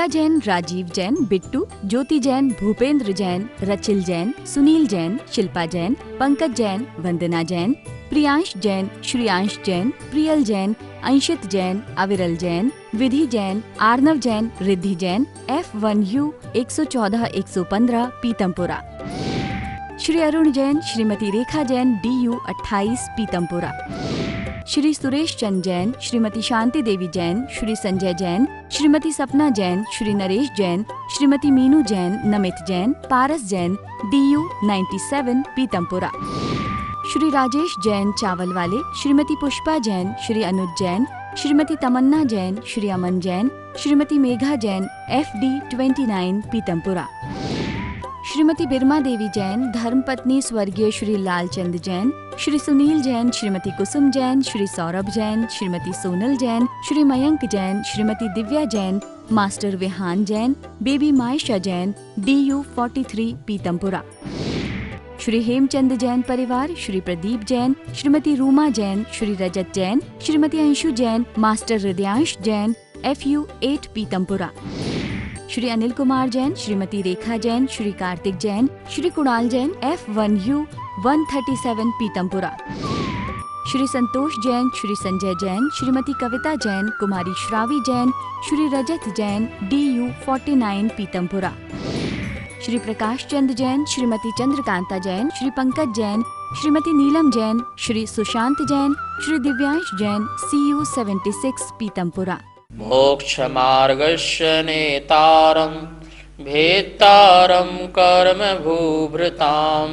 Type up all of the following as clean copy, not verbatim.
जैन, राजीव जैन, बिट्टू, ज्योति जैन, भूपेंद्र जैन, रचिल जैन, सुनील जैन, शिल्पा जैन, पंकज जैन, वंदना जैन, प्रियांश जैन, श्रियांश जैन, प्रियल जैन, अंशित जैन, अविरल जैन, विधि Jain, Arnav Jain, Riddhi Jain, F1U 114-115 Pitampura. Shri Arun Jain, Shrimati Rekha Jain, DU 28 Pitampura. Shri Suresh Chand Jain, Shrimati Shanti Devi Jain, Shri Sanjay Jain, Shrimati सपना Jain, Shri Naresh Jain, Shrimati Meenu Jain, Namit Jain, Paras Jain, DU 97 Pitampura. Shri Rajesh Jain, चावल वाले, श्रीमती पुष्पा जैन, श्री अनुज जैन, श्रीमती तमन्ना जैन, श्री अमन जैन, श्रीमती मेघा जैन, FD 29 पीतमपुरा। श्रीमती बिरमा देवी जैन, धर्मपत्नी स्वर्गीय Shri Lalchand Jain, Shri Sunil Jain, Shrimati Kusum Jain, Shri Saurabh Jain, Shrimati Sonal Jain, Shri Mayank Jain, Shrimati Divya Jain, master Vihan Jain, baby Maysha Jain, DU 43 Pitampura. Shri Hemchand Jain परिवार, Shri Pradeep Jain, Shrimati Ruma Jain, Shri Rajat Jain, Shrimati Anshu Jain, master Hridayansh Jain, FU 8 Pitampura. Shri Anil Kumar Jain, Shrimati Rekha Jain, Shri Kartik Jain, Shri Kunal Jain, F1U 137 Pitampura. Shri Santosh Jain, Shri Sanjay Jain, Shrimati Kavita Jain, कुमारी श्रावी जैन, श्री रजत जैन, DU 49 पीतमपुरा। श्री प्रकाश चंद जैन, श्रीमती चंद्रकांता जैन, श्री पंकज जैन, श्रीमती नीलम जैन, श्री सुशांत जैन, श्री दिव्यांश जैन, CU 76 पीतमपुरा। मोक्ष मार्गस्य नेतारं भेत्तारं कर्म भूभृतां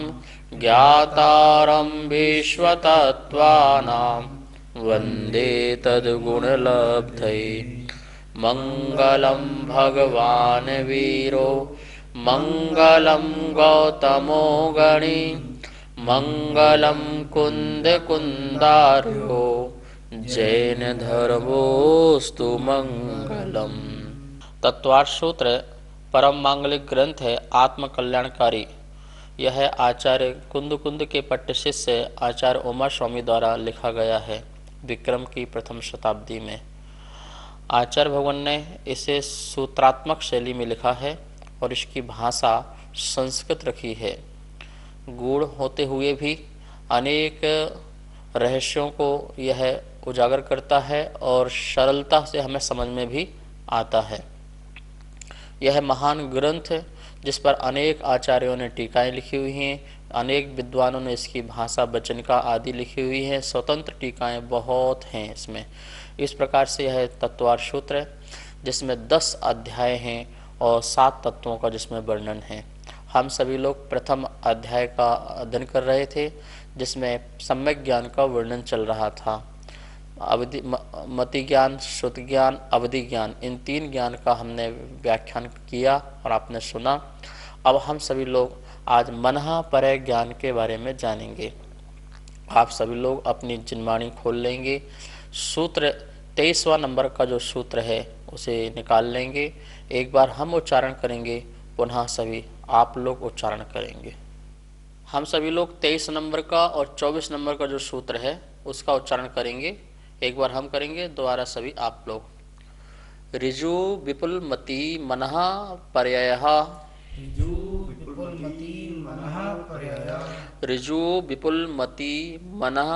ज्ञातारं विश्वतत्त्वानां वन्दे तद्गुणलब्धये। मंगलं भगवान् वीरो मंगलं गौतमो गणी मंगलं कुंदकुंदार्यो जैन धर्मोस्तु मंगलम। तत्वार्थ सूत्र परम मांगलिक ग्रंथ है, आत्म कल्याणकारी। यह आचार्य कुंद के पट्ट शिष्य आचार्य उमा स्वामी द्वारा लिखा गया है, विक्रम की प्रथम शताब्दी में। आचार्य भगवान ने इसे सूत्रात्मक शैली में लिखा है और इसकी भाषा संस्कृत रखी है। गूढ़ होते हुए भी अनेक रहस्यों को यह उजागर करता है और सरलता से हमें समझ में भी आता है। यह महान ग्रंथ जिस पर अनेक आचार्यों ने टीकाएं लिखी हुई हैं, अनेक विद्वानों ने इसकी भाषा वचनिका आदि लिखी हुई हैं, स्वतंत्र टीकाएं बहुत हैं इसमें। इस प्रकार से यह तत्वार्थ सूत्र है जिसमें 10 अध्याय हैं और 7 तत्वों का जिसमें वर्णन है। हम सभी लोग प्रथम अध्याय का अध्ययन कर रहे थे जिसमें सम्यक ज्ञान का वर्णन चल रहा था। अवधि मति ज्ञान, श्रुति ज्ञान, अवधि ज्ञान, इन 3 ज्ञान का हमने व्याख्यान किया और आपने सुना। अब हम सभी लोग आज मनहा परय ज्ञान के बारे में जानेंगे। आप सभी लोग अपनी जिनवाणी खोल लेंगे, सूत्र 23वां नंबर का जो सूत्र है उसे निकाल लेंगे। एक बार हम उच्चारण करेंगे, पुनः सभी आप लोग उच्चारण करेंगे। हम सभी लोग 23 नंबर का और 24 नंबर का जो सूत्र है उसका उच्चारण करेंगे। एक बार हम करेंगे, दोबारा सभी आप लोग। ऋजु विपुल मति मनः पर्ययः। ऋजु विपुल मति मनः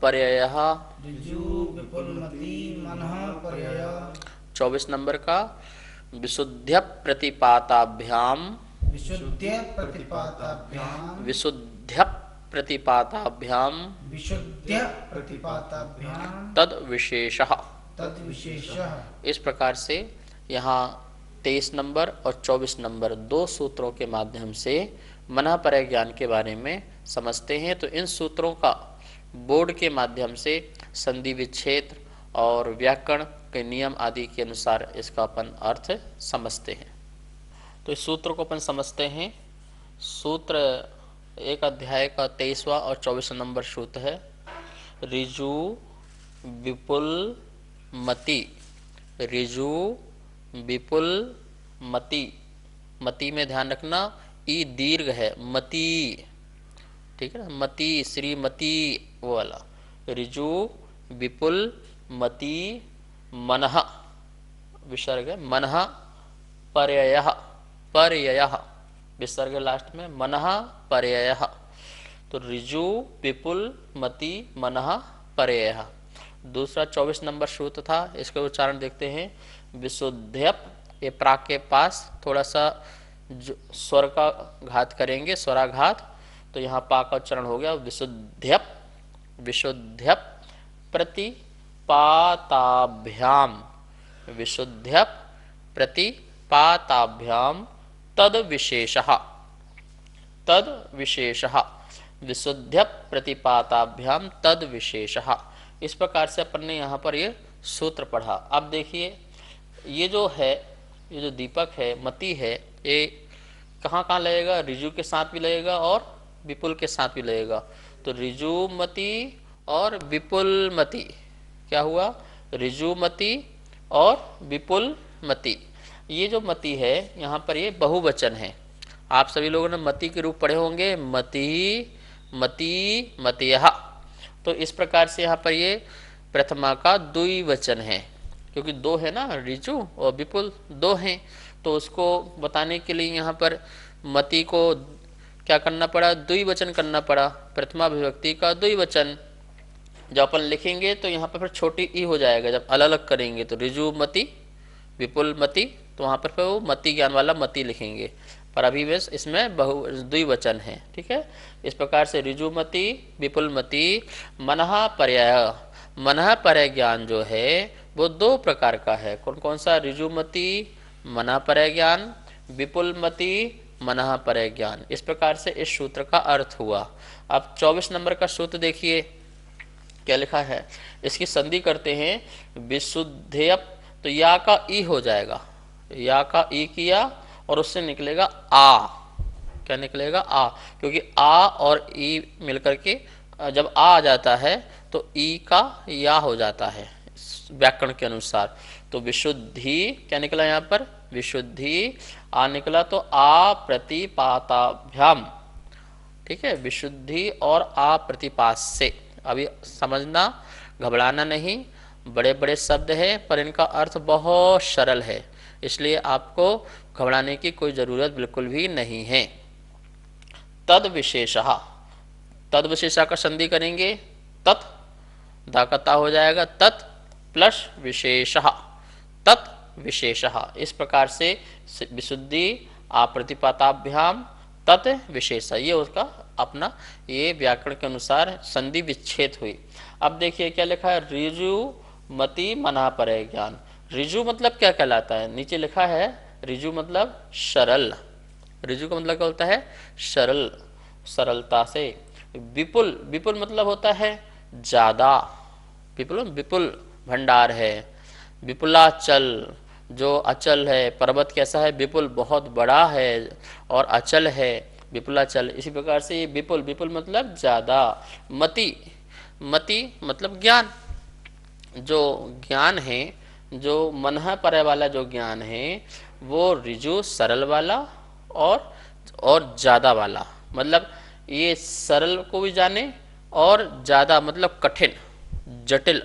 पर्ययः। 24 नंबर का विशुद्ध्य प्रतिपाताभ्याम। तद विशेषः। इस प्रकार से यहाँ 23 नंबर और 24 नंबर 2 सूत्रों के माध्यम से मनः परय ज्ञान के बारे में समझते हैं। तो इन सूत्रों का बोर्ड के माध्यम से संधि विच्छेद और व्याकरण के नियम आदि के अनुसार इसका अपन अर्थ समझते हैं। तो इस सूत्र को अपन समझते हैं। सूत्र एक अध्याय का 23वां और 24 नंबर सूत्र है। ऋजु विपुल मति। ऋजु विपुल मति। मति में ध्यान रखना, ई दीर्घ है, मति, ठीक है ना, मति, श्रीमती वो वाला। ऋजु विपुल मति मनः, विसर्ग है मनः पर्ययः, पर्ययः विसर्ग लास्ट में, मनः पर्ययः। तो ऋजु विपुल मति मनः पर्ययः। दूसरा 24 नंबर सूत्र था, इसका उच्चारण देखते हैं। विशुद्धयप, ये प्राक के पास थोड़ा सा स्वर का घात करेंगे, स्वराघात, तो यहाँ पा का उच्चारण हो गया विशुद्धयप, विशुद्धयप प्रतिपाताभ्याम, विशुद्धयप प्रतिपाताभ्याम तद विशेषः, तद विशेषः, विशुद्धयप प्रतिपाताभ्याम तद विशेषः। इस प्रकार से अपन ने यहाँ पर ये सूत्र पढ़ा। अब देखिए ये जो है, ये जो दीपक है, मति है, ये कहाँ कहाँ लगेगा? ऋजु के साथ भी लगेगा और विपुल के साथ भी लगेगा। तो ऋजुमति और विपुलमति, क्या हुआ? ऋजुमति और विपुलमति। ये जो मति है यहाँ पर ये बहुवचन है। आप सभी लोगों ने मति के रूप पढ़े होंगे, मति, मति, मतियः। तो इस प्रकार से यहाँ पर ये प्रथमा का द्विवचन है, क्योंकि दो है ना, ऋजु और विपुल दो हैं। तो उसको बताने के लिए यहाँ पर मति को क्या करना पड़ा? द्विवचन करना पड़ा, प्रथमा विभक्ति का द्विवचन। जब अपन लिखेंगे तो यहाँ पर फिर छोटी ई हो जाएगा, जब अलग अलग करेंगे तो ऋजुमति विपुलमति, तो वहाँ पर फिर वो मति ज्ञान वाला मति लिखेंगे, पर अभी बस इसमें द्विवचन है। ठीक है, इस प्रकार से ऋजुमति विपुलमति मनः पर्यय। मनः पर्यय ज्ञान जो है वो दो प्रकार का है। कौन कौन सा? ऋजुमति मनः पर्यय ज्ञान, विपुलमति मनः पर्यय ज्ञान। इस प्रकार से इस सूत्र का अर्थ हुआ। अब 24 नंबर का सूत्र देखिए क्या लिखा है। इसकी संधि करते हैं, विशुद्धयप, तो या का ई हो जाएगा, या का ई किया और उससे निकलेगा आ। क्या निकलेगा? आ, क्योंकि आ और ई मिलकर के जब आ जाता है तो ई का या हो जाता है व्याकरण के अनुसार। तो विशुद्धि क्या निकला यहाँ पर? विशुद्धि आ निकला, तो आ प्रतिपाताभ्याम। ठीक है, विशुद्धि और आ प्रतिपात से। अभी समझना, घबराना नहीं, बड़े बड़े शब्द है पर इनका अर्थ बहुत सरल है, इसलिए आपको घबराने की कोई जरूरत बिल्कुल भी नहीं है। तद विशेषः, तद विशेषा का संधि करेंगे, तत् दाकता हो जाएगा, तत् प्लस विशेषः, तत् विशेषः। इस प्रकार से विशुद्धि आप्रतिपाताभ्याम तत् विशेष, ये उसका अपना ये व्याकरण के अनुसार संधि विच्छेद हुई। अब देखिए क्या लिखा है, ऋजुमति मनः पर्यय ज्ञान। ऋजु मतलब क्या कहलाता है? नीचे लिखा है ऋजु मतलब सरल। ऋजु का मतलब क्या होता है? सरल, सरलता से। विपुल, विपुल मतलब होता है ज्यादा। विपुल, विपुल भंडार है। विपुलाचल, जो अचल है, पर्वत कैसा है? विपुल, बहुत बड़ा है और अचल है, विपुलाचल। इसी प्रकार से ये विपुल, विपुल मतलब ज्यादा। मति, मति मतलब ज्ञान। जो ज्ञान है, जो मनः पर्यय वाला जो ज्ञान है वो ऋजु सरल वाला और ज्यादा वाला, मतलब ये सरल को भी जाने और ज्यादा मतलब कठिन जटिल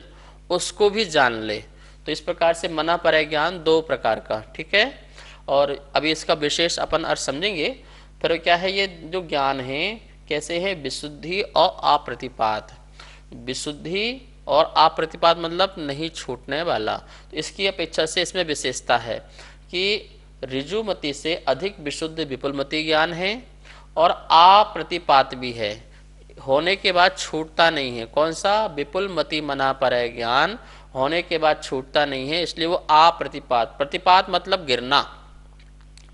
उसको भी जान ले। तो इस प्रकार से मनः पर्यय ज्ञान दो प्रकार का। ठीक है, और अभी इसका विशेष अपन अर्थ समझेंगे। फिर क्या है ये जो ज्ञान है, कैसे है? विशुद्धि और अप्रतिपात। विशुद्धि और अप्रतिपात मतलब नहीं छूटने वाला। तो इसकी अपेक्षा से इसमें विशेषता है कि ऋजुमति से अधिक विशुद्ध विपुलमति ज्ञान है और अप्रतिपात भी है, होने के बाद छूटता नहीं है। कौन सा? विपुलमति मनः पर्यय ज्ञान होने के बाद छूटता नहीं है, इसलिए वो अप्रतिपात। प्रतिपात मतलब गिरना।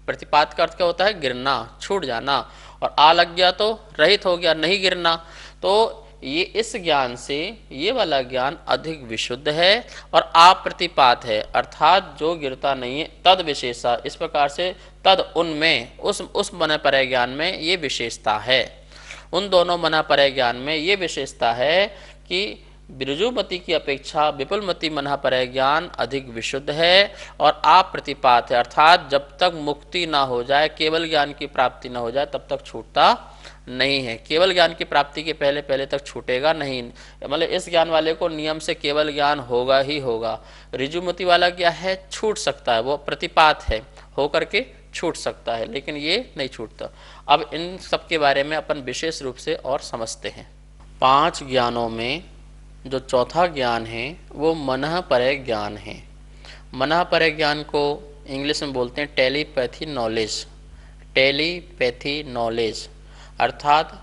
प्रतिपात का अर्थ क्या होता है? गिरना, छूट जाना। और आ लग गया तो रहित हो गया, नहीं गिरना। तो ये इस ज्ञान से ये वाला ज्ञान अधिक विशुद्ध है और अप्रतिपात है, अर्थात जो गिरता नहीं है। तद विशेषा, इस प्रकार से तद उनमें, उस मनः पर्यय ज्ञान में ये विशेषता है। उन दोनों मनः पर्यय ज्ञान में ये विशेषता है कि ऋजुमति की अपेक्षा विपुलमति मनः पर्यय ज्ञान अधिक विशुद्ध है और अप्रतिपात है, अर्थात जब तक मुक्ति ना हो जाए, केवल ज्ञान की प्राप्ति ना हो जाए, तब तक छूटता नहीं है। केवल ज्ञान की प्राप्ति के पहले पहले तक छूटेगा नहीं, मतलब इस ज्ञान वाले को नियम से केवल ज्ञान होगा ही होगा। ऋजुमति वाला क्या है? छूट सकता है, वो प्रतिपात है हो करके छूट सकता है, लेकिन ये नहीं छूटता। अब इन सब के बारे में अपन विशेष रूप से और समझते हैं। 5 ज्ञानों में जो चौथा ज्ञान है वो मनः परय ज्ञान है। मनः परय ज्ञान को इंग्लिश में बोलते हैं टेलीपैथी नॉलेज। टेलीपैथी नॉलेज अर्थात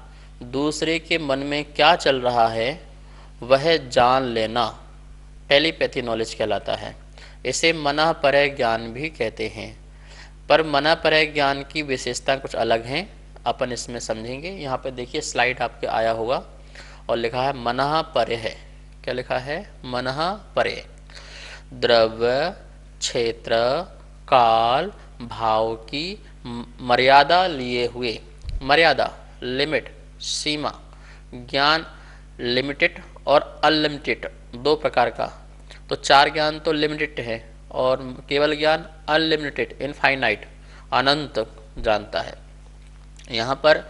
दूसरे के मन में क्या चल रहा है वह जान लेना टेलीपैथी नॉलेज कहलाता है। इसे मनः परय ज्ञान भी कहते हैं। पर मनः परय ज्ञान की विशेषता कुछ अलग हैं, अपन इसमें समझेंगे। यहाँ पे देखिए स्लाइड आपके आया होगा और लिखा है मनः परय। क्या लिखा है? मनः परय। द्रव्य, क्षेत्र, काल, भाव की मर्यादा लिए हुए, मर्यादा लिमिट, सीमा, ज्ञान लिमिटेड और अनलिमिटेड 2 प्रकार का। तो 4 ज्ञान तो लिमिटेड है और केवल ज्ञान अनलिमिटेड इनफाइनाइट अनंत जानता है। यहाँ पर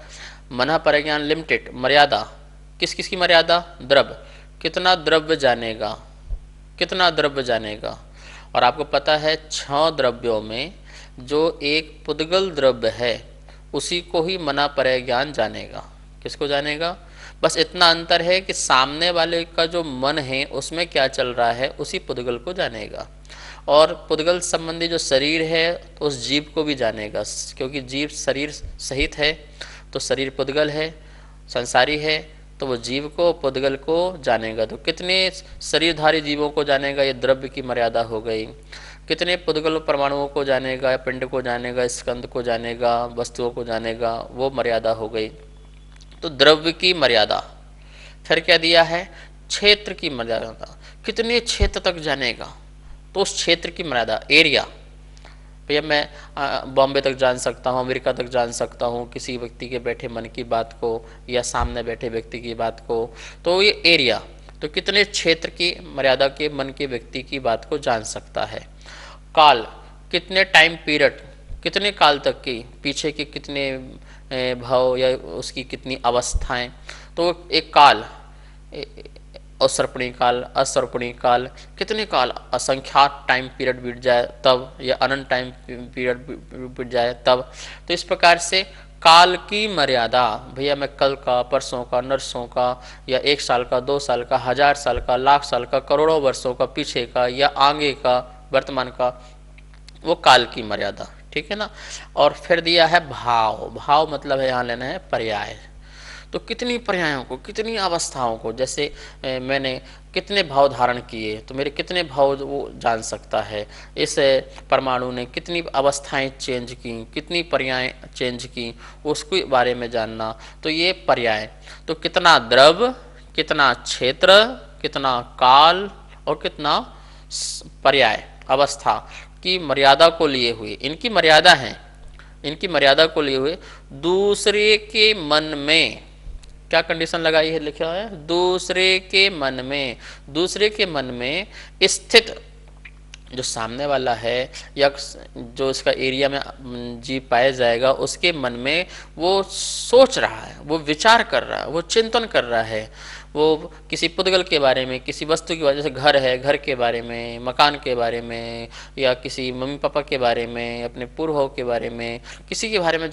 मनः परय ज्ञान लिमिटेड मर्यादा, किस किस की मर्यादा? द्रव्य, कितना द्रव्य जानेगा, कितना द्रव्य जानेगा। और आपको पता है 6 द्रव्यों में जो एक पुद्गल द्रव्य है उसी को ही मनः परय ज्ञान जानेगा। किसको जानेगा? बस इतना अंतर है कि सामने वाले का जो मन है उसमें क्या चल रहा है उसी पुद्गल को जानेगा। और पुद्गल संबंधी जो शरीर है तो उस जीव को भी जानेगा, क्योंकि जीव शरीर सहित है तो शरीर पुद्गल है, संसारी है तो वो जीव को पुद्गल को जानेगा। तो कितने शरीरधारी जीवों को जानेगा, ये द्रव्य की मर्यादा हो गई। कितने पुद्गल परमाणुओं को जानेगा, पिंड को जानेगा, स्कंद को जानेगा, वस्तुओं को जानेगा, वो मर्यादा हो गई। तो द्रव्य की मर्यादा। फिर क्या दिया है? क्षेत्र की मर्यादा, कितने क्षेत्र तक जानेगा, तो उस क्षेत्र की मर्यादा, एरिया। भैया मैं बॉम्बे तक जान सकता हूँ, अमेरिका तक जान सकता हूँ किसी व्यक्ति के बैठे मन की बात को या सामने बैठे व्यक्ति की बात को, तो ये एरिया। तो कितने क्षेत्र की मर्यादा के मन के व्यक्ति की बात को जान सकता है। काल, कितने टाइम पीरियड, कितने काल तक की, पीछे के कितने भाव या उसकी कितनी अवस्थाएं, तो एक काल, असर्पणी काल, असर्पणी काल, कितने काल, असंख्यात टाइम पीरियड बीत जाए तब, या अनंत टाइम पीरियड बीत जाए तब। तो इस प्रकार से काल की मर्यादा, भैया मैं कल का, परसों का, नरसों का, या 1 साल का, 2 साल का, 1000 साल का, लाख साल का, करोड़ों वर्षों का, पीछे का या आगे का, वर्तमान का, वो काल की मर्यादा। ठीक है ना। और फिर दिया है भाव। भाव मतलब है यहाँ लेना है पर्याय। तो कितनी पर्यायों को, कितनी अवस्थाओं को, जैसे मैंने कितने भाव धारण किए तो मेरे कितने भाव वो जान सकता है। इस परमाणु ने कितनी अवस्थाएं चेंज की, कितनी पर्याय चेंज की, उसके बारे में जानना। तो ये पर्याय। तो कितना द्रव्य, कितना क्षेत्र, कितना काल और कितना पर्याय अवस्था की मर्यादा को लिए हुए, इनकी मर्यादा है, इनकी मर्यादा को लिए हुए दूसरे के मन में, क्या कंडीशन लगाई है, लिखा है दूसरे के मन में, दूसरे के मन में स्थित जो सामने वाला है या जो इसका एरिया में जीव पाया जाएगा उसके मन में वो सोच रहा है, वो विचार कर रहा है, वो चिंतन कर रहा है। वो किसी पुद्गल के बारे में, किसी वस्तु की वजह से, घर है, घर के बारे में, मकान के बारे में, या किसी मम्मी पापा के बारे में, अपने पूर्वों के बारे में, किसी के बारे में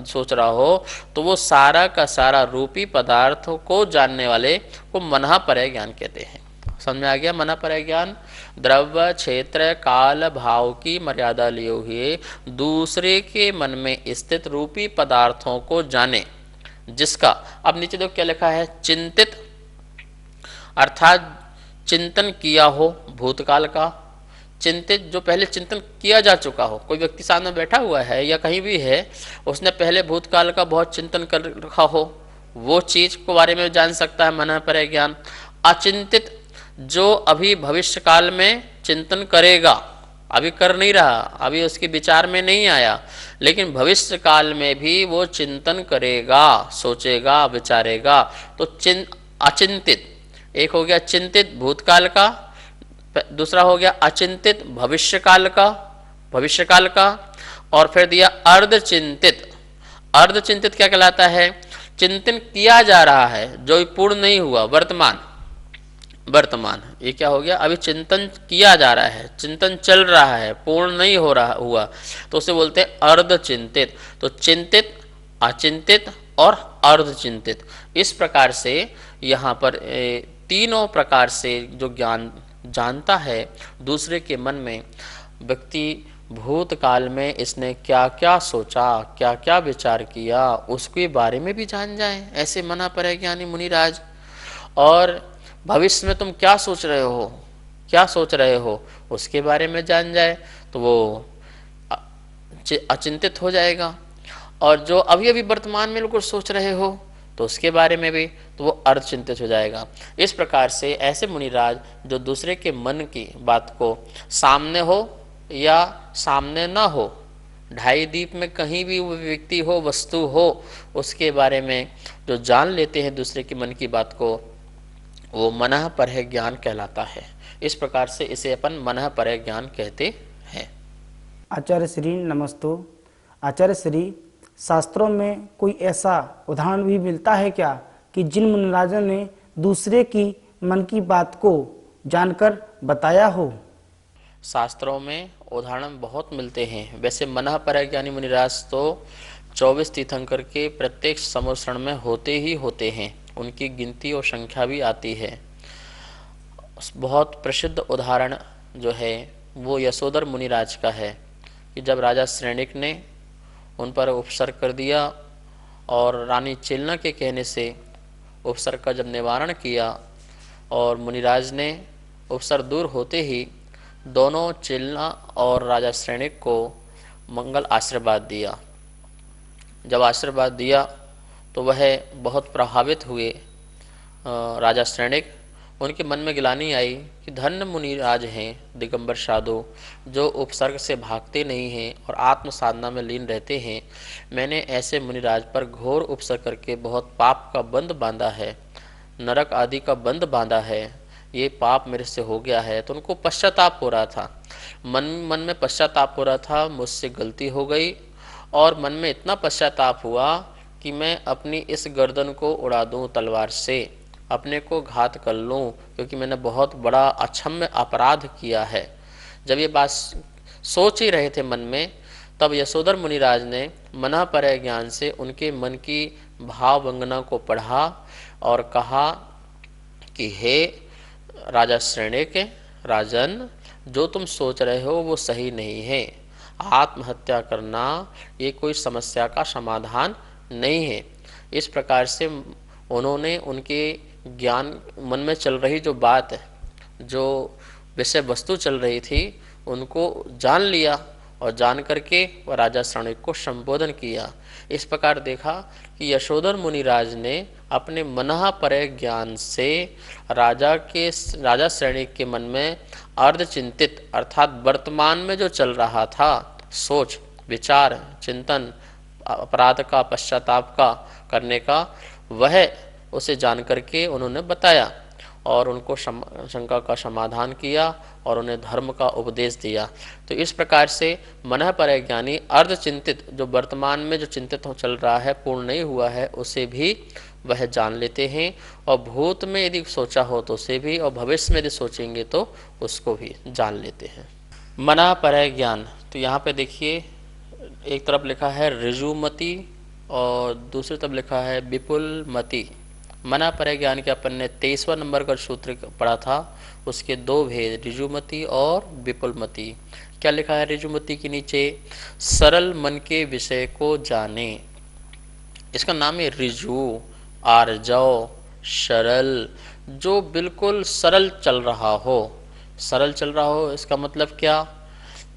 सोच रहा हो, तो वो सारा का सारा रूपी पदार्थों को जानने वाले को मनः परय ज्ञान कहते हैं। समझ में आ गया? मनः परय ज्ञान द्रव्य, क्षेत्र, काल, भाव की मर्यादा लिए हुए दूसरे के मन में स्थित रूपी पदार्थों को जाने, जिसका, अब नीचे देखो क्या लिखा है, चिंतित अर्थात चिंतन किया हो भूतकाल का, चिंतित जो पहले चिंतन किया जा चुका हो। कोई व्यक्ति सामने बैठा हुआ है या कहीं भी है, उसने पहले भूतकाल का बहुत चिंतन कर रखा हो, वो चीज के बारे में जान सकता है मनः परय ज्ञान। अचिंतित जो अभी भविष्य काल में चिंतन करेगा, अभी कर नहीं रहा, अभी उसके विचार में नहीं आया, लेकिन भविष्य काल में भी वो चिंतन करेगा, सोचेगा, विचारेगा, तो अचिंतित। एक हो गया चिंतित भूतकाल का, दूसरा हो गया अचिंतित भविष्य काल का, भविष्य काल का, और फिर दिया अर्धचिंतित। अर्धचिंतित क्या कहलाता है? चिंतन किया जा रहा है जो पूर्ण नहीं हुआ, वर्तमान, वर्तमान, ये क्या हो गया, अभी चिंतन किया जा रहा है, चिंतन चल रहा है, पूर्ण नहीं हो रहा हुआ, तो उसे बोलते हैं अर्ध चिंतित। तो चिंतित, अचिंतित और अर्ध चिंतित, इस प्रकार से यहाँ पर तीनों प्रकार से जो ज्ञान जानता है दूसरे के मन में, व्यक्ति भूतकाल में इसने क्या क्या सोचा, क्या क्या विचार किया, उसके बारे में भी जान जाए, ऐसे मना पर है ज्ञानी मुनिराज। और भविष्य में तुम क्या सोच रहे हो, क्या सोच रहे हो, उसके बारे में जान जाए तो वो अचिंतित हो जाएगा। और जो अभी अभी वर्तमान में बिल्कुल सोच रहे हो तो उसके बारे में भी, तो वो अर्धचिंतित हो जाएगा। इस प्रकार से ऐसे मुनिराज जो दूसरे के मन की बात को सामने हो या सामने न हो, ढाई दीप में कहीं भी वो व्यक्ति हो, वस्तु हो, उसके बारे में जो जान लेते हैं दूसरे के मन की बात को, वो मनः परह ज्ञान कहलाता है। इस प्रकार से इसे अपन मनः परह ज्ञान कहते हैं। आचार्य श्री नमस्तो। आचार्य श्री, शास्त्रों में कोई ऐसा उदाहरण भी मिलता है क्या कि जिन मुनिराजों ने दूसरे की मन की बात को जानकर बताया हो? शास्त्रों में उदाहरण बहुत मिलते हैं। वैसे मनः परह ज्ञानी मुनिराज तो 24 तीर्थंकर के प्रत्येक संवत्सरण में होते ही होते हैं, उनकी गिनती और संख्या भी आती है। बहुत प्रसिद्ध उदाहरण जो है वो यशोधर मुनिराज का है कि जब राजा श्रेणिक ने उन पर उपसर्ग कर दिया और रानी चिलना के कहने से उपसर्ग का जब निवारण किया और मुनिराज ने उपसर्ग दूर होते ही दोनों चिलना और राजा श्रेणिक को मंगल आशीर्वाद दिया। जब आशीर्वाद दिया तो वह बहुत प्रभावित हुए राजा श्रेणिक। उनके मन में गिलानी आई कि धन्य मुनिराज हैं दिगंबर साधु, जो उपसर्ग से भागते नहीं हैं और आत्म साधना में लीन रहते हैं। मैंने ऐसे मुनिराज पर घोर उपसर्ग करके बहुत पाप का बंध बांधा है, नरक आदि का बंध बांधा है, ये पाप मेरे से हो गया है। तो उनको पश्चाताप हो रहा था, मन में पश्चाताप हो रहा था, मुझसे गलती हो गई। और मन में इतना पश्चाताप हुआ कि मैं अपनी इस गर्दन को उड़ा दूं तलवार से, अपने को घात कर लूं, क्योंकि मैंने बहुत बड़ा अक्षम्य अपराध किया है। जब ये बात सोच ही रहे थे मन में, तब यशोधर मुनिराज ने मनः परह ज्ञान से उनके मन की भाव वंगना को पढ़ा और कहा कि हे राजा श्रेणिक, राजन, जो तुम सोच रहे हो वो सही नहीं है। आत्महत्या करना ये कोई समस्या का समाधान नहीं है। इस प्रकार से उन्होंने उनके ज्ञान मन में चल रही जो बात है, जो विषय वस्तु चल रही थी, उनको जान लिया और जान करके वह राजा श्रेणिक को संबोधन किया। इस प्रकार देखा कि यशोधर मुनिराज ने अपने मनः परह ज्ञान से राजा श्रेणिक के मन में अर्धचिंतित अर्थात वर्तमान में जो चल रहा था सोच विचार चिंतन अपराध का पश्चाताप का करने का, वह उसे जान करके उन्होंने बताया और उनको शंका का समाधान किया और उन्हें धर्म का उपदेश दिया। तो इस प्रकार से मनः परह ज्ञानी अर्धचिंतित, जो वर्तमान में जो चिंतित चल रहा है, पूर्ण नहीं हुआ है, उसे भी वह जान लेते हैं। और भूत में यदि सोचा हो तो उसे भी, और भविष्य में यदि सोचेंगे तो उसको भी जान लेते हैं। मनः परह ज्ञान, तो यहाँ पे देखिए एक तरफ लिखा है ऋजुमति और दूसरी तरफ लिखा है विपुलमति। मनः परह ज्ञान के अपन ने 23वां नंबर का सूत्र पढ़ा था, उसके दो भेद ऋजुमति और विपुलमति। क्या लिखा है ऋजुमति के नीचे? सरल मन के विषय को जाने। इसका नाम है ऋजु, आर्जव, सरल, जो बिल्कुल सरल चल रहा हो। सरल चल रहा हो इसका मतलब क्या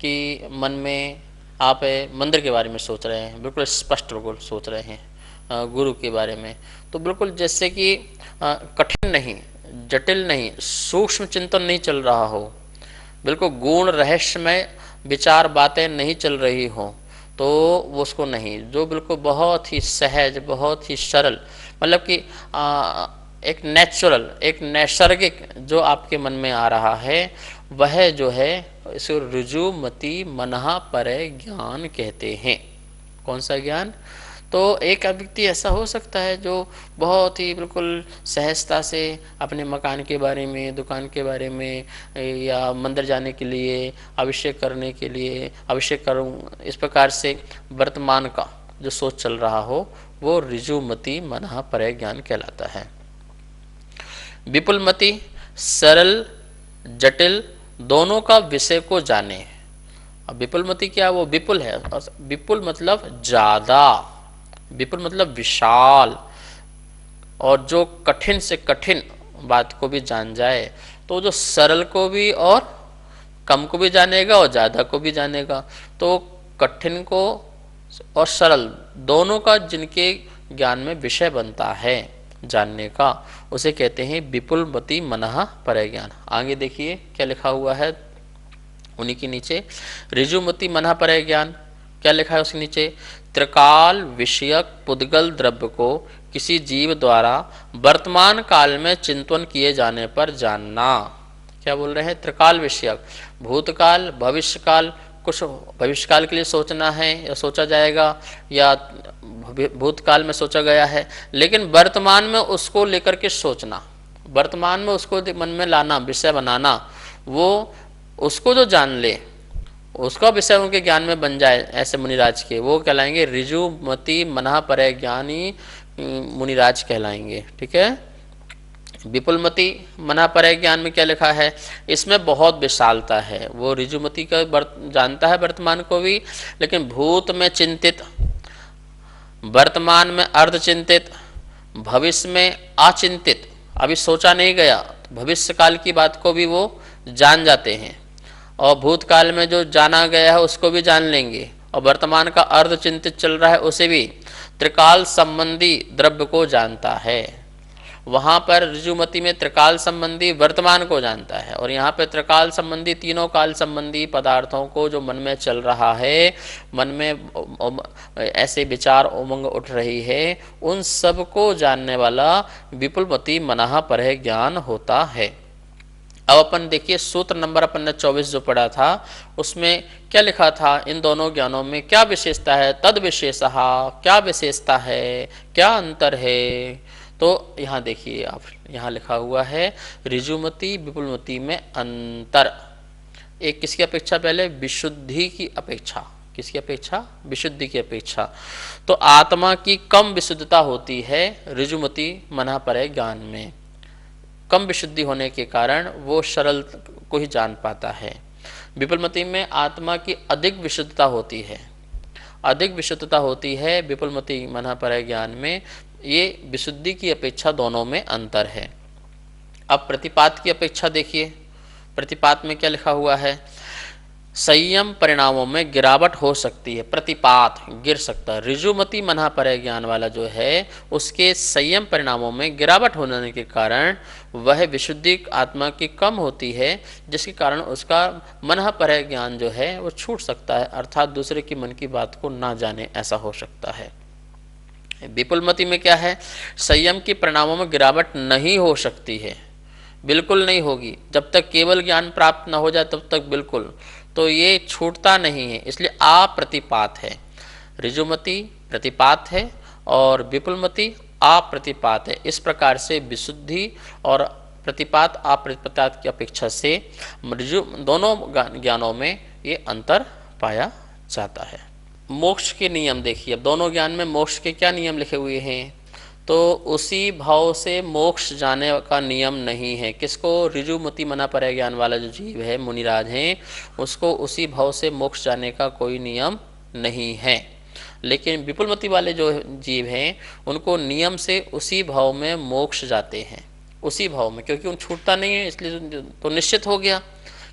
कि मन में आप मंदिर के बारे में सोच रहे हैं, बिल्कुल स्पष्ट बिल्कुल सोच रहे हैं, गुरु के बारे में, तो बिल्कुल जैसे कि कठिन नहीं, जटिल नहीं, सूक्ष्म चिंतन नहीं चल रहा हो, बिल्कुल गूढ़ रहस्यमय विचार बातें नहीं चल रही हो, तो वो उसको नहीं। जो बिल्कुल बहुत ही सहज, बहुत ही सरल, मतलब कि एक नेचुरल, एक नैसर्गिक जो आपके मन में आ रहा है, वह जो है इसे ऋजुमति मनः परह ज्ञान कहते हैं। कौन सा ज्ञान? तो एक व्यक्ति ऐसा हो सकता है जो बहुत ही बिल्कुल सहजता से अपने मकान के बारे में, दुकान के बारे में, या मंदिर जाने के लिए, अभिषेक करने के लिए, अभिषेक करूं, इस प्रकार से वर्तमान का जो सोच चल रहा हो, वो ऋजुमति मनः परय ज्ञान कहलाता है। विपुलमति सरल जटिल दोनों का विषय को जाने। अब विपुलमति क्या, वो विपुल है, विपुल मतलब ज्यादा, विपुल मतलब विशाल, और जो कठिन से कठिन बात को भी जान जाए, तो जो सरल को भी और कम को भी जानेगा और ज्यादा को भी जानेगा। तो कठिन को और सरल दोनों का जिनके ज्ञान में विषय बनता है जानने का, उसे कहते हैं विपुलमति मनः परय ज्ञान। आगे देखिए क्या लिखा हुआ है उन्हीं के नीचे, ऋजुमति मनः परय ज्ञान क्या लिखा है उसके नीचे, त्रिकाल विषयक पुद्गल द्रव्य को किसी जीव द्वारा वर्तमान काल में चिंतन किए जाने पर जानना। क्या बोल रहे हैं, त्रिकाल विषयक, भूतकाल भविष्यकाल, कुछ भविष्यकाल के लिए सोचना है या सोचा जाएगा, या भूतकाल में सोचा गया है, लेकिन वर्तमान में उसको लेकर के सोचना, वर्तमान में उसको मन में लाना, विषय बनाना, वो उसको जो जान ले, उसका विषय उनके ज्ञान में बन जाए, ऐसे मुनिराज के, वो कहलाएंगे ऋजुमति मनः परय ज्ञानी मुनिराज कहलाएंगे। ठीक है। विपुलमति मनः परय ज्ञान में क्या लिखा है, इसमें बहुत विशालता है, वो ऋजुमति का जानता है वर्तमान को भी, लेकिन भूत में चिंतित, वर्तमान में अर्ध चिंतित, भविष्य में अचिंतित, अभी सोचा नहीं गया, भविष्य काल की बात को भी वो जान जाते हैं, और भूतकाल में जो जाना गया है उसको भी जान लेंगे, और वर्तमान का अर्ध चिंतित चल रहा है उसे भी, त्रिकाल संबंधी द्रव्य को जानता है। वहाँ पर ऋजुमति में त्रिकाल संबंधी वर्तमान को जानता है, और यहाँ पे त्रिकाल संबंधी तीनों काल संबंधी पदार्थों को जो मन में चल रहा है, मन में ऐसे विचार उमंग उठ रही है, उन सब को जानने वाला विपुलमति मनः परय ज्ञान होता है। अब अपन देखिए सूत्र नंबर अपन ने 24 जो पढ़ा था, उसमें क्या लिखा था, इन दोनों ज्ञानों में क्या विशेषता है, तद विशेषः, क्या विशेषता है, क्या अंतर है। तो यहाँ देखिए आप, यहाँ लिखा हुआ है ऋजुमति विपुलमति में अंतर, एक किसकी अपेक्षा, पहले विशुद्धि की अपेक्षा, किसकी अपेक्षा, विशुद्धि की अपेक्षा। तो आत्मा की कम विशुद्धता होती है ऋजुमति मनः परय ज्ञान में, कम विशुद्धि होने के कारण वो सरल को ही जान पाता है। विपुलमति में आत्मा की अधिक विशुद्धता होती है, अधिक विशुद्धता होती है विपुलमति मनः परय ज्ञान में, ये विशुद्धि की अपेक्षा दोनों में अंतर है। अब प्रतिपात की अपेक्षा देखिए, प्रतिपात में क्या लिखा हुआ है, संयम परिणामों में गिरावट हो सकती है, प्रतिपात गिर सकता है। ऋजुमति मनः परय ज्ञान वाला जो है उसके संयम परिणामों में गिरावट होने के कारण वह विशुद्धि आत्मा की कम होती है, जिसके कारण उसका मनः परय ज्ञान जो है वो छूट सकता है, अर्थात दूसरे की मन की बात को ना जाने, ऐसा हो सकता है। विपुलमति में क्या है, संयम के परिणामों में गिरावट नहीं हो सकती है, बिल्कुल नहीं होगी, जब तक केवल ज्ञान प्राप्त न हो जाए तब तक बिल्कुल, तो ये छूटता नहीं है, इसलिए अप्रतिपात है। ऋजुमति प्रतिपात है और विपुलमति अप्रतिपात है। इस प्रकार से विशुद्धि और प्रतिपात अप्रतिपात की अपेक्षा से ऋजु दोनों ज्ञानों में ये अंतर पाया जाता है। मोक्ष के नियम देखिए, अब दोनों ज्ञान में मोक्ष के क्या नियम लिखे हुए हैं, तो उसी भाव से मोक्ष जाने का नियम नहीं है। किसको, ऋजुमति मनः परय ज्ञान वाला जो जीव है, मुनिराज हैं, उसको उसी भाव से मोक्ष जाने का कोई नियम नहीं है। लेकिन विपुलमति वाले जो जीव हैं उनको नियम से उसी भाव में मोक्ष जाते हैं, उसी भाव में, क्योंकि उन छूटता नहीं है, इसलिए तो निश्चित हो गया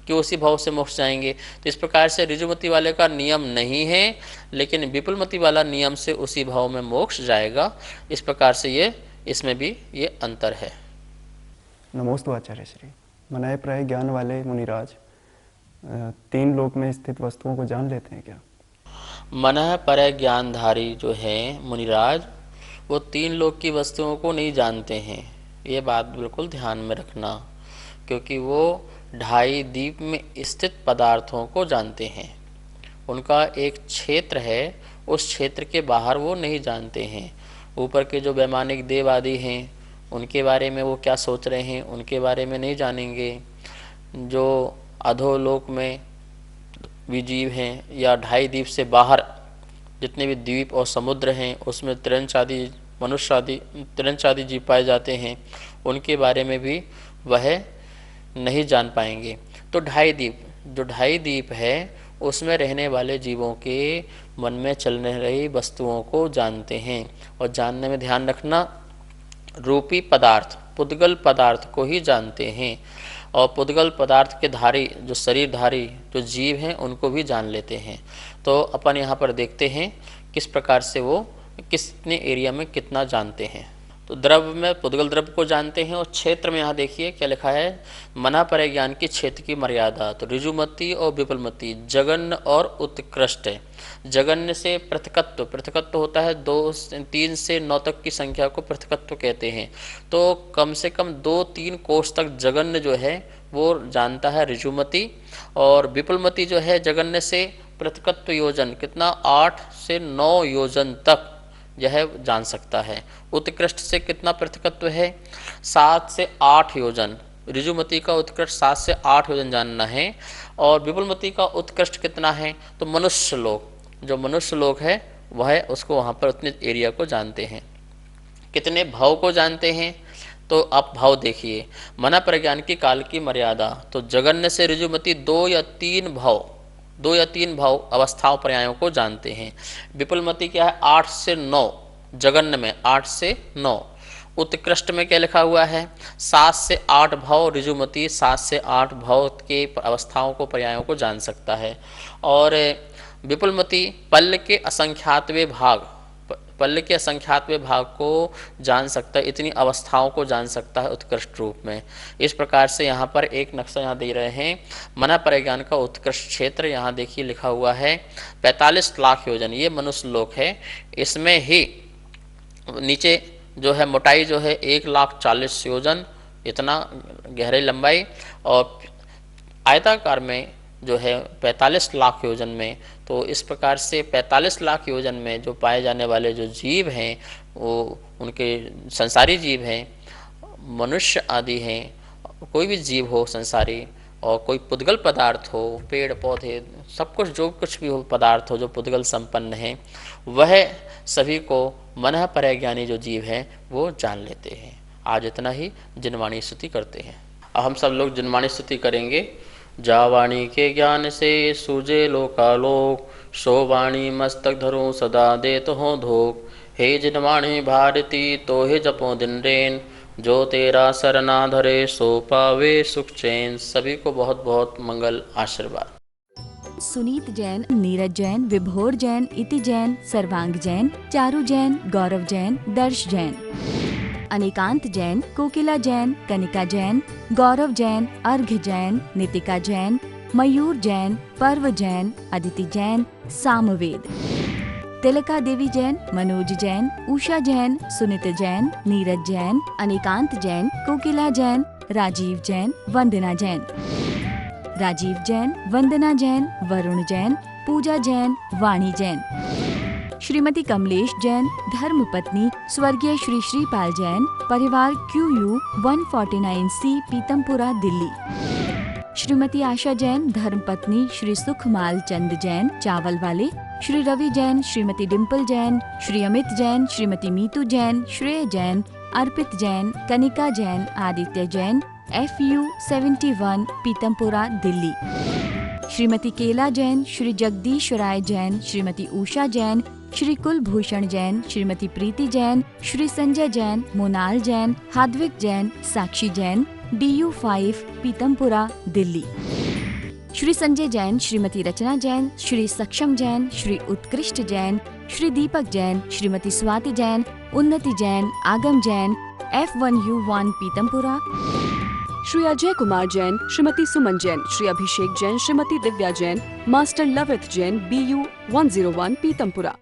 कि उसी भाव से मोक्ष जाएंगे। तो इस प्रकार से ऋजुमति वाले का नियम नहीं है, लेकिन विपुलमति वाला नियम से उसी भाव में मोक्ष जाएगा। इस प्रकार से ये इसमें भी ये अंतर है। नमोस्तु आचार्य श्री। मनः परय ज्ञान वाले मुनिराज तीन लोक में स्थित वस्तुओं को जान लेते हैं क्या? मनः परय ज्ञानधारी जो है मुनिराज, वो तीन लोक की वस्तुओं को नहीं जानते हैं, ये बात बिल्कुल ध्यान में रखना, क्योंकि वो ढाई द्वीप में स्थित पदार्थों को जानते हैं। उनका एक क्षेत्र है, उस क्षेत्र के बाहर वो नहीं जानते हैं। ऊपर के जो वैमानिक देव आदि हैं उनके बारे में वो क्या सोच रहे हैं उनके बारे में नहीं जानेंगे। जो अधोलोक में भी जीव हैं या 2.5 द्वीप से बाहर जितने भी द्वीप और समुद्र हैं उसमें तिरंच आदि मनुष्य आदि तिरंच आदि जीव पाए जाते हैं, उनके बारे में भी वह नहीं जान पाएंगे। तो 2.5 द्वीप, जो 2.5 द्वीप है उसमें रहने वाले जीवों के मन में चलने रही वस्तुओं को जानते हैं। और जानने में ध्यान रखना, रूपी पदार्थ पुद्गल पदार्थ को ही जानते हैं। और पुद्गल पदार्थ के धारी जो शरीरधारी जो जीव हैं उनको भी जान लेते हैं। तो अपन यहाँ पर देखते हैं किस प्रकार से वो कितने एरिया में कितना जानते हैं। तो द्रव्य में पुद्गल द्रव्य को जानते हैं। और क्षेत्र में यहाँ देखिए क्या लिखा है, मना पर ज्ञान की क्षेत्र की मर्यादा। तो ऋजुमती और विपुलमती जगन्य और उत्कृष्ट है। जगन्य से पृथकत्व, पृथकत्व होता है 3 से 9 तक की संख्या को पृथकत्व कहते हैं। तो कम से कम 2-3 कोष तक जगन्य जो है वो जानता है ऋजुमती। और विपुलमती जो है जगन्य से पृथकत्व योजन कितना 8 से 9 योजन तक यह जान सकता है। उत्कृष्ट से कितना पृथकत्व है 7 से 8 योजन। ऋजुमती का उत्कृष्ट 7 से 8 योजन जानना है। और विपुलमती का उत्कृष्ट कितना है, तो मनुष्य लोक, जो मनुष्य लोक है वह उसको वहाँ पर उतने एरिया को जानते हैं। कितने भाव को जानते हैं, तो आप भाव देखिए, मना प्रज्ञान की काल की मर्यादा। तो जगन्य से ऋजुमती 2 या 3 भाव अवस्थाओं पर्यायों को जानते हैं। विपुलमती क्या है 8 से 9, जगन्य में 8 से 9। उत्कृष्ट में क्या लिखा हुआ है 7 से 8 भाव। ऋजुमती 7 से 8 भाव के अवस्थाओं को पर्यायों को जान सकता है। और विपुलमती पल्ल के असंख्यातवें भाग, पल्ल के असंख्यातवें भाग को जान सकता है, इतनी अवस्थाओं को जान सकता है उत्कृष्ट रूप में। इस प्रकार से यहाँ पर एक नक्शा यहाँ दे रहे हैं मना परिज्ञान का उत्कृष्ट क्षेत्र। यहाँ देखिए लिखा हुआ है 45 लाख योजन, ये मनुष्य लोक है। इसमें ही नीचे जो है मोटाई जो है 1,40,000 योजन, इतना गहराई लंबाई। और आयताकार में जो है 45 लाख योजन में। तो इस प्रकार से 45 लाख योजन में जो पाए जाने वाले जो जीव हैं वो उनके संसारी जीव हैं, मनुष्य आदि हैं, कोई भी जीव हो संसारी, और कोई पुद्गल पदार्थ हो, पेड़ पौधे सब कुछ जो कुछ भी हो पदार्थ हो जो पुद्गल संपन्न है, वह सभी को मनः परज्ञानी जो जीव है वो जान लेते हैं। आज इतना ही, जिनवाणी स्तुति करते हैं। अब हम सब लोग जिनवाणी स्तुति करेंगे। जा वाणी के ज्ञान से सूझे लोकालोक, सो वाणी मस्तक धरो सदा देत हो धोख। हे जिनवाणी भारती तो हे जपो दिन रेन, जो तेरा सरना धरे सो पावे सुख चैन। सभी को बहुत बहुत मंगल आशीर्वाद। सुनीत जैन, नीरज जैन, विभोर जैन, इति जैन, सर्वांग जैन, चारू जैन, गौरव जैन, दर्श जैन, अनिकांत जैन, कोकिला जैन, कनिका जैन, गौरव जैन, अर्घ्य जैन, नितिका जैन, मयूर जैन, पर्व जैन, अदिति जैन, सामवेद, तिलका देवी जैन, मनोज जैन, उषा जैन, सुनित जैन, नीरज जैन, अनिकांत जैन, कोकिला जैन, राजीव जैन, वंदना जैन, राजीव जैन, वंदना जैन, वरुण जैन, पूजा जैन, वाणी जैन, श्रीमती कमलेश जैन, धर्मपत्नी स्वर्गीय श्री श्रीपाल जैन, परिवार QU 149C, पीतमपुरा, दिल्ली। श्रीमती आशा जैन, धर्मपत्नी श्री सुखमाल चंद जैन, चावल वाले। श्री रवि जैन, श्रीमती डिम्पल जैन, श्री अमित जैन, श्रीमती मीतू जैन, श्रेय जैन, अर्पित जैन, कनिका जैन, आदित्य जैन, FU 71, पीतमपुरा, दिल्ली। श्रीमती केला जैन, श्री जगदीश राय जैन, श्रीमती उषा जैन, श्री कुलभूषण जैन, श्रीमती प्रीति जैन, श्री संजय जैन, मोनाल जैन, हाद्विक जैन, साक्षी जैन, DU 5, पीतमपुरा, दिल्ली। श्री संजय जैन, श्रीमती रचना जैन, श्री सक्षम जैन, श्री उत्कृष्ट जैन, श्री दीपक जैन, श्रीमती स्वाति जैन, उन्नति जैन, आगम जैन, F1U1, पीतमपुरा। श्री अजय कुमार जैन, श्रीमती सुमन जैन, श्री अभिषेक जैन, श्रीमती दिव्या जैन, मास्टर लवित जैन, BU 101, पीतमपुरा।